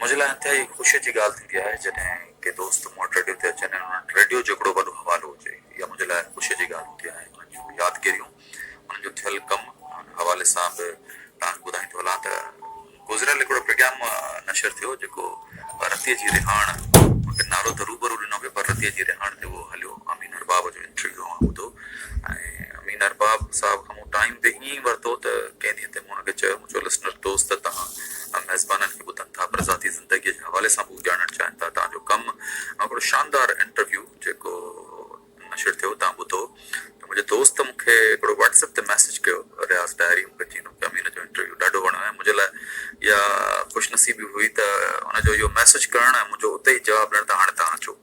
मुझे लाइ इंतिहाई ख़ुशी जी ॻाल्हि थींदी आहे जॾहिं के दोस्त मूं वटि रेडियो ते अचनि ऐं रेडियो जो हिकिड़ो वॾो हवालो हुजे। इहा मुंहिंजे लाइ ख़ुशी जी ॻाल्हि हूंदी आहे। उन्हनि जूं यादगिरियूं, उन्हनि जो थियल कमु हवाले सां बि तव्हांखे ॿुधाईंदो हलां त गुज़िरियल हिकिड़ो प्रोग्राम नशर थियो जेको रतीअ जी रिहाण, मूंखे नालो त रूबरू ॾिनो पियो पर रतीअ जी रिहाण ते उहो हलियो। अमीन अरबाब जो इंटरव्यू मां ॿुधो ऐं अमीन अरबाब साहब खां मूं टाइम ते ईअं ई वरितो त कंहिं ॾींहं ते मूं हुनखे चयो, मुंहिंजो लिसनर दोस्त तव्हां मेज़बाननि खे ॿुधनि था पर ज़ाती ज़िंदगीअ जे हवाले सां बि ॼाणणु चाहिनि था तव्हांजो कमु। हिकिड़ो शानदार इंटरव्यू जेको नशर थियो तव्हां ॿुधो त मुंहिंजे दोस्त मूंखे हिकिड़ो व्हाट्सएप ते मैसेज कयो, रियाज़ डायरी मूंखे चईंदो कि अमीन जो इंटरव्यू ॾाढो वणियो ऐं मुंहिंजे लाइ इहा ख़ुशनसीबी हुई त हुनजो इहो मैसेज करणु ऐं मुंहिंजो उते ई जवाबु ॾियणु त हाणे तव्हां अचो।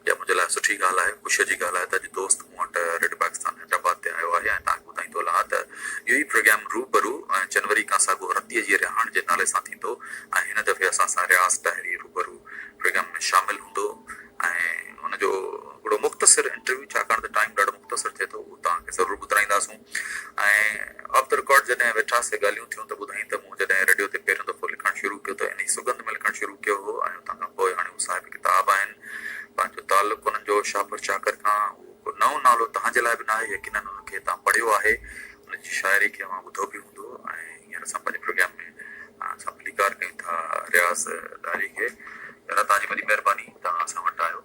इहा मुंहिंजे लाइ सुठी ॻाल्हि आहे, ख़ुशीअ जी ॻाल्हि आहे त अॼु दोस्त मूं वटि रेडियो पाकिस्तान हैदराबाद ते आयो आहे ऐं तव्हांखे ॿुधाईंदो हलां त इहो ई प्रोग्राम रूबरू ऐं जनवरी खां साॻियो रतीअ जी रिहाण जे नाले सां थींदो ऐं हिन दफ़े असां सां रियाज़ डायरी रूबरू प्रोग्राम में शामिलु हूंदो ऐं हुनजो हिकिड़ो मुख़्तसिर इंटरव्यू, छाकाणि त टाइम ॾाढो मुख़्तसिर थिए थो, उहो तव्हांखे ज़रूरु ॿुधाईंदासूं। ऐं ऑफ द रिकॉर्ड जॾहिं वेठासीं ॻाल्हियूं थियूं त ॿुधाईं त मूं जॾहिं रेडियो ते पहिरियों दफ़ो लिखणु शुरू कयो त इन सुगंध में लिखणु शुरू कयो हो ऐं हुतां खां पोइ हाणे उहे साहिब किताब आहिनि। पंहिंजो तालुक़ु हुननि जो शापर चाकर खां, उहो नओं नालो तव्हांजे लाइ बि न आहे, यकीनन हुनखे तव्हां पढ़ियो आहे, हुनजी शाइरी खे मां ॿुधो बि हूंदो ऐं हींअर असां पंहिंजे प्रोग्राम में असां भलीकार कयूं था रियाज़ डायरी खे। तव्हांजी वॾी महिरबानी, तव्हां असां वटि आयो।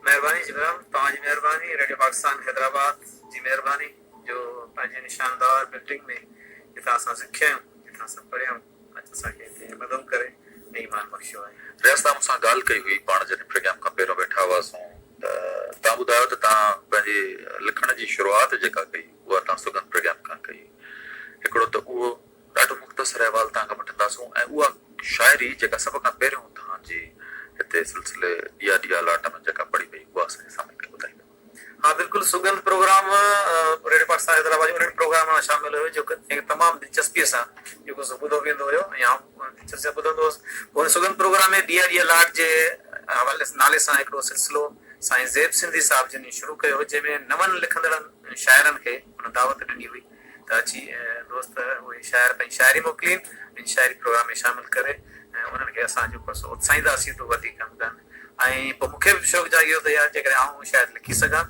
महिरबानी जनाब, तव्हांजी महिरबानी, रेडियो पाकिस्तान हैदराबाद जी महिरबानी जो पंहिंजे निशानदार बिल्डिंग में जितां असां सिखिया आहियूं, जितां असां पढ़िया आहियूं, अॼु असांखे हिते मदद करे ऐं ईमान बख़्शियो आहे। रियाज़ तव्हां मूंसां ॻाल्हि कई हुई पाण जॾहिं प्रोग्राम खां पहिरियों वेठा हुआसीं त तव्हां ॿुधायो त तव्हां पंहिंजे लिखण जी शुरूआति जेका कई उहा तव्हां सुगंध प्रोग्राम खां कई। हिकिड़ो त उहो ॾाढो मुख़्तसिर अहवालु तव्हां खां वठंदासूं ऐं उहा शाइरी जेका सभ खां पहिरियों तव्हांजी हिते सिलसिले ॾिया ॾिया लाट में जेका पढ़ी वई उहा असांजे साम्हूं खे ॿुधाईंदो। हाँ बिल्कुलु, सुगंध प्रोग्राम रेडियो पाकिस्तान हैदराबाद जो उन्हनि प्रोग्राम में शामिल हुयो जेको तमामु दिलचस्पीअ सां जेको ॿुधो वेंदो हुयो ऐं आउं दिलचस्पी सां ॿुधंदो हुउसि। हुन सुगंध प्रोग्राम में ॾिया ॾिया लाट जे हवाले नाले सां हिकिड़ो सिलसिलो साईं ज़ैब सिंधी साहिब जिन शुरू कयो, जंहिंमें नवनि लिखंदड़नि शाइरनि खे हुन दावत ॾिनी हुई त अची दोस्त उहे शाइर पंहिंजी शाइरी मोकिलीनि, इन शाइरी प्रोग्राम में शामिलु करे ऐं उन्हनि खे असां जेको आहे उत्साहींदासीं त वधीक ॿुधनि। ऐं पोइ मूंखे बि शौक़ु जाॻियो त यार जेकॾहिं आउं शायदि लिखी सघां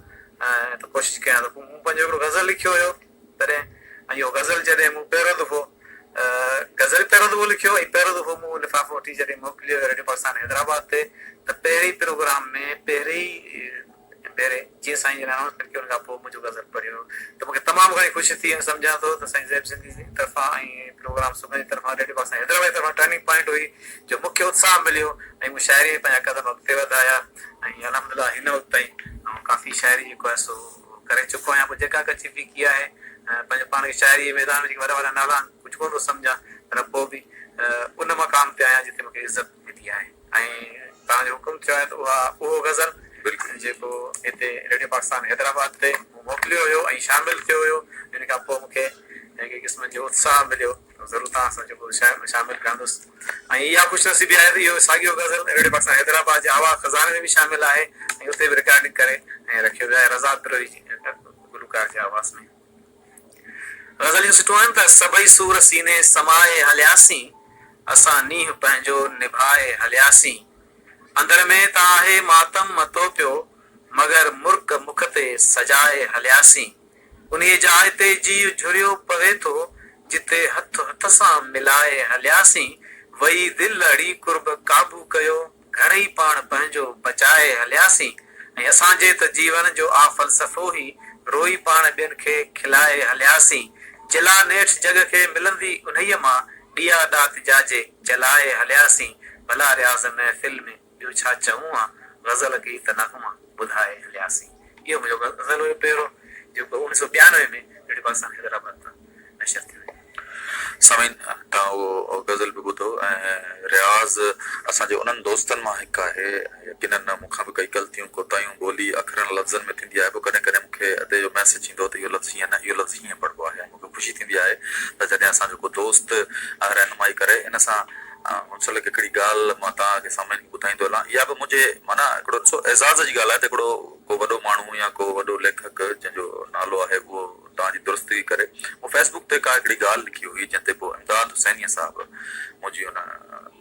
त कोशिशि कयां। त पोइ मूं पंहिंजो हिकिड़ो गज़ल लिखियो हुयो तॾहिं, ऐं इहो गज़ल जॾहिं मूं पहिरियों दफ़ो गज़ल पहिरियों दफ़ो लिखियो ऐं पहिरियों दफ़ो मूं लिफ़ाफ़ो वठी जॾहिं मोकिलियो रेडियो पाकिस्तान हैदराबाद ते, त पहिरीं प्रोग्राम में पहिरें जीअं साईं जन अनाउंसमेंट कयो उन खां पोइ मुंहिंजो गज़ल पढ़ियो त मूंखे तमामु घणी ख़ुशी थी। सम्झां थो त साईं ज़ैब सिंधी जी तरफ़ां ऐं प्रोग्राम सुगंध जी तरफ़ां रेडियो पाकिस्तान हैदराबाद जी तरफ़ां टर्निंग पॉइंट हुई जो मूंखे उत्साह मिलियो ऐं मूं शाइरी में पंहिंजा क़दम अॻिते वधाया ऐं अल्हम्दुलिल्लाह हिन वक़्तु ताईं काफ़ी शाइरी जेको आहे सो करे चुको आहियां। पोइ जेका कची बि की आहे पंहिंजो पाण खे शाइरी जे मैदान में जेके वॾा वॾा नाला कुझु कोन थो सम्झां, पर पोइ बि उन मक़ाम ते आहियां जिते मूंखे इज़त मिली आहे। ऐं तव्हांजो हुकुम थियो आहे त उहो गज़ल जेको हिते रेडियो पाकिस्तान हैदराबाद ते मूं मोकिलियो हुयो ऐं शामिलु थियो हुयो, इन खां पोइ मूंखे कंहिं क़िस्म जो उत्साह मिलियो, ज़रूरु तव्हां सां जेको शामिलु कंदुसि। ऐं इहा ख़ुशनसीबी आहे त इहो साॻियो गज़ल रेडियो पाकिस्तान हैदराबाद जे आवाज़ खज़ाने में बि शामिलु आहे ऐं उते बि रिकॉर्डिंग करे ऐं रखियो वियो आहे रज़ा द्रोही जी गुलकार जे आवाज़ में। गज़ल इहो सुठो आहे त सभई सूर सीने समाए हलियासीं, असां नींहुं पंहिंजो निभाए हलियासीं, अंदर में त आहे मातम मतो पियो मगर मुर्क मुख ते सजाए हलियासीं, उन्हीअ जाइ ते जीउ झुरियो पवे थो जिते हथ हथ सां मिलाए हलियासीं, वई दिलि अड़ी कुर्ब काबू कयो घणेई पाण पंहिंजो बचाए हलियासीं, ऐं असांजे त जीवन जो आ फ़लसफ़ो ई रोई पाण ॿियनि खे खिलाए हलियासीं, जिला नेठ जग खे मिलंदी उन्हीअ मां ॾिया ॾात जाजे जलाए हलियासीं, भला रियाज़ महफ़िल में ॿियो छा चऊं आहे, गज़ल गीत नग़मा ॿुधाए हलियासीं। इहो मुंहिंजो गज़ल हुयो पहिरियों जेको 1992 में रेडियो पाकिस्तान हैदराबाद तां नशर थियो। समीन तव्हां उहो गज़ल बि ॿुधो ऐं रियाज़ असांजे उन्हनि दोस्तनि मां हिकु आहे, यकीनन मूंखां बि कई ग़लतियूं कोताहियूं ॿोली अखरनि लफ़्ज़नि में थींदी आहे। पोइ कॾहिं कॾहिं मूंखे अधे जो मैसेज ईंदो त इहो लफ़्ज़ हीअं न, इहो लफ़्ज़ हीअं पढ़िबो आहे। मूंखे ख़ुशी थींदी आहे त जॾहिं असांजो को दोस्त रहनुमाई करे इन सां मुंहिंजे लाइ हिकिड़ी ॻाल्हि मां तव्हांखे साम्हूं ॿुधाईंदो हलां, इहा बि मुंहिंजे माना हिकिड़ो ॾिसो एज़ाज़ जी ॻाल्हि आहे त हिकिड़ो को वॾो माण्हू या को वॾो लेखक जंहिंजो नालो आहे उहो तव्हांजी दुरुस्ती करे मूं फेसबुक ते का हिकिड़ी ॻाल्हि लिखी हुई जंहिं ते पोइ इमदाद हुसैनीअ साहिबु मुंहिंजी हुन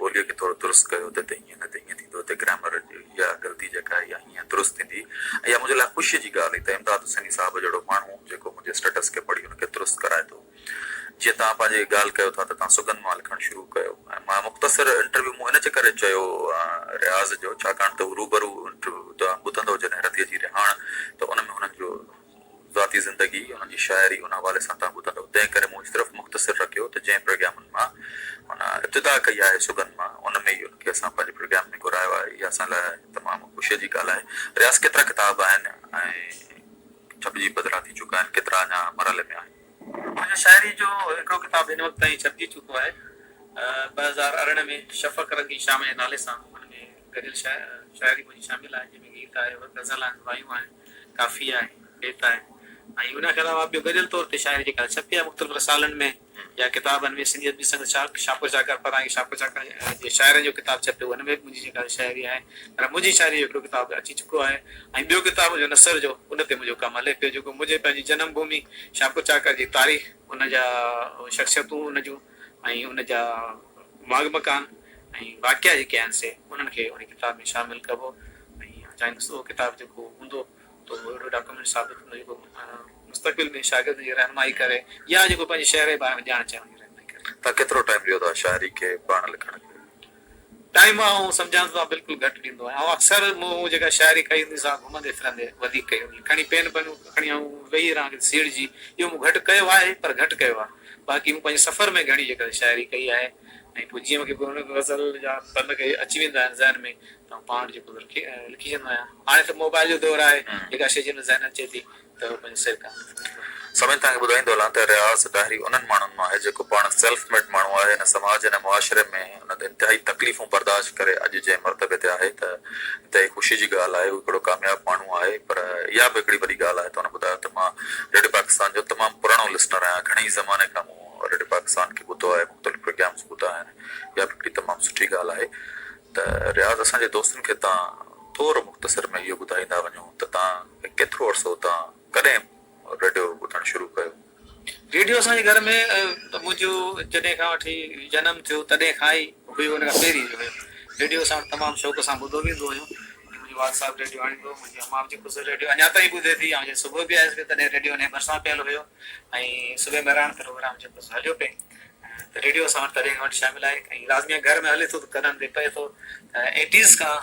ॿोलीअ खे थोरो दुरुस्त कयो त हीअं न त हीअं थींदो, त ग्रामर इहा ग़लती जेका आहे इहा हीअं दुरुस्त थींदी, ऐं इहा मुंहिंजे लाइ ख़ुशीअ जी ॻाल्हि हुई त इमदाद हुसैनी साहिबु जहिड़ो माण्हू जेको मुंहिंजे स्टेटस खे पढ़ी हुनखे दुरुस्त कराए थो। जीअं तव्हां पंहिंजी ॻाल्हि कयो था त तव्हां सुगंध मां लिखणु शुरू कयो, ऐं मां मुख़्तसिर इंटरव्यू मूं इन जे करे चयो रियाज़ जो, छाकाणि त रूबरू इंटरव्यू तव्हां ॿुधंदव जॾहिं रतीअ जी रिहाण त उन में हुननि जो ज़ाती ज़िंदगी हुननि जी शाइरी उन हवाले सां तव्हां ॿुधंदव, तंहिं करे मूं सिर्फ़ु मुख़्तसिर रखियो त जंहिं प्रोग्रामनि मां हुन इब्तिदा कई आहे सुगंध मां उन में ई हुनखे असां पंहिंजे प्रोग्राम में घुरायो आहे। इहा असां लाइ तमामु ख़ुशीअ जी ॻाल्हि आहे। रियाज़ केतिरा किताब आहिनि ऐं छपिजी पधरा थी चुका आहिनि, केतिरा अञा मरहले में आहिनि? मुंहिंजो शाइरी जो हिकिड़ो किताबु हिन वक़्तु ताईं छपिजी चुको आहे 2018 में शफ़क़ रंगी शाम जे नाले सां। हुन में गज़ल शाइरी मुंहिंजी शामिल आहे, जंहिंमें गीत आहे, गज़ल आहिनि, वायूं आहिनि, काफ़ी आहे, बेत आहे, ऐं उनखे अलावा ॿियो गज़ल तौर ते शाइरी जेका छपी आहे मुख़्तलिफ़ रसालनि में या किताबनि में, सिंधियत बि संग शापो चाकर पढ़ाई शापो चाकर जे शाइरनि जो किताबु छपियो, हुन में बि मुंहिंजी जेका शाइरी आहे, पर मुंहिंजी शाइरी जो हिकिड़ो किताबु अची चुको आहे। ऐं ॿियो किताब जो नसर जो उन ते मुंहिंजो कमु हले पियो, जेको मुंहिंजे पंहिंजी जनम भूमि शापो चाकर जी तारीख़, उन जा शख़्सियतूं उन जूं ऐं उन जा बाग मकान ऐं वाक़िया जेके आहिनि से उन्हनि खे उन किताब में शामिलु कबो, ऐं चाहींदुसि उहो किताबु जेको हूंदो त अहिड़ो डॉक्यूमेंट साबित हूंदो जेको मुस्तक़बिल में शागिर्द जी रहनुमाई करे या जेको पंहिंजे शहर जे बारे में ॼाण चाहे उनजी रहनुमाई करे। तव्हां केतिरो टाइम ॾियो था शाइरी खे पाण लिखण खे? टाइम आऊं सम्झां थो बिल्कुलु घटि ॾींदो आहियां। ऐं अक्सर मूं जेका शाइरी कई हूंदी सां घुमंदे फिरंदे वधीक कई हूंदी, खणी पेन पेनूं खणी ऐं वेही रहां सीड़ जी, इहो मूं घटि कयो आहे, पर घटि कयो आहे। बाक़ी मूं पंहिंजे सफ़र में घणी जेका शाइरी कई आहे, ऐं पोइ जीअं मूंखे हुन गज़ल जा पन खे अची वेंदा आहिनि ज़हन में त पाण जेको लिखी छॾंदो आहियां। हाणे त मोबाइल जो दौरु आहे, जेका शइ जंहिं ज़हन अचे थी त पंहिंजो सिर खां समय तव्हांखे ॿुधाईंदो हलां त रियाज़ डायरी उन्हनि माण्हुनि मां आहे जेको पाण सेल्फ मेड माण्हू आहे, हिन समाज हिन मुआशिरे में हुन ते इंतिहाई तकलीफ़ूं बर्दाश्त करे अॼु जंहिं मरतबे ते आहे त इंतिहाई ख़ुशी जी ॻाल्हि आहे, उहो हिकिड़ो कामयाबु माण्हू आहे। पर इहा बि हिकिड़ी वॾी ॻाल्हि आहे त हुन ॿुधायो त मां रेडियो पाकिस्तान जो तमामु पुराणो लिस्नर आहियां, घणेई ज़माने खां मूं रेडियो पाकिस्तान खे ॿुधो आहे, मुख़्तलिफ़ प्रोग्राम्स ॿुधा आहिनि। इहा बि हिकिड़ी तमामु सुठी ॻाल्हि आहे। त रियाज़ असांजे दोस्तनि खे तव्हां थोरो मुख़्तसिर में इहो ॿुधाईंदा वञो त तव्हां केतिरो अर्सो तव्हां कॾहिं रेडियो ॿुधणु शुरू कयो? रेडियो असांजे घर में मुंहिंजो जॾहिं खां वठी जनम थियो तॾहिं खां ई हुयो, हुन खां पहिरीं जो हुयो रेडियो असां वटि तमामु शौक़ सां ॿुधो वेंदो हुयो। मुंहिंजो वाल साहिबु रेडियो आणींदो, मुंहिंजी अम्मा बि जेको रेडियो अञा ताईं ॿुधे थी, ऐं सुबुह बि आयसि तॾहिं रेडियो हुन भरिसां पियल हुयो, ऐं सुबुह महिराण प्रोग्राम जेको हलियो पिए त रेडियो असां वटि तॾहिं खां वठी शामिल आहे। ऐं लाज़मी घर में हले थो त कॾहिं ते पए थो। 80s खां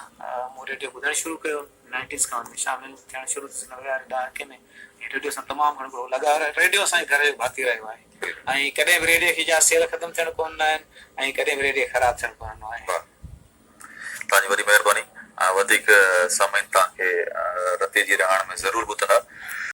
मूं रेडियो ॿुधणु शुरू कयो, 90s खां हुन में शामिलु थियणु शुरू थियो 90 ॾहाके में। रेडियो सां तमामु घणो लॻाव, रेडियो असांजे घर जो भाती रहियो आहे, ऐं कॾहिं बि रेडियो खे जा सेल ख़तमु थियणु कोन आहिनि, ऐं कॾहिं बि रेडियो ख़राबु थियणु कोन आहे। तव्हांजी वॾी महिरबानी। वधीक सामाइन तव्हांखे रतीअ जी रिहाण में ज़रूरु ॿुधंदा।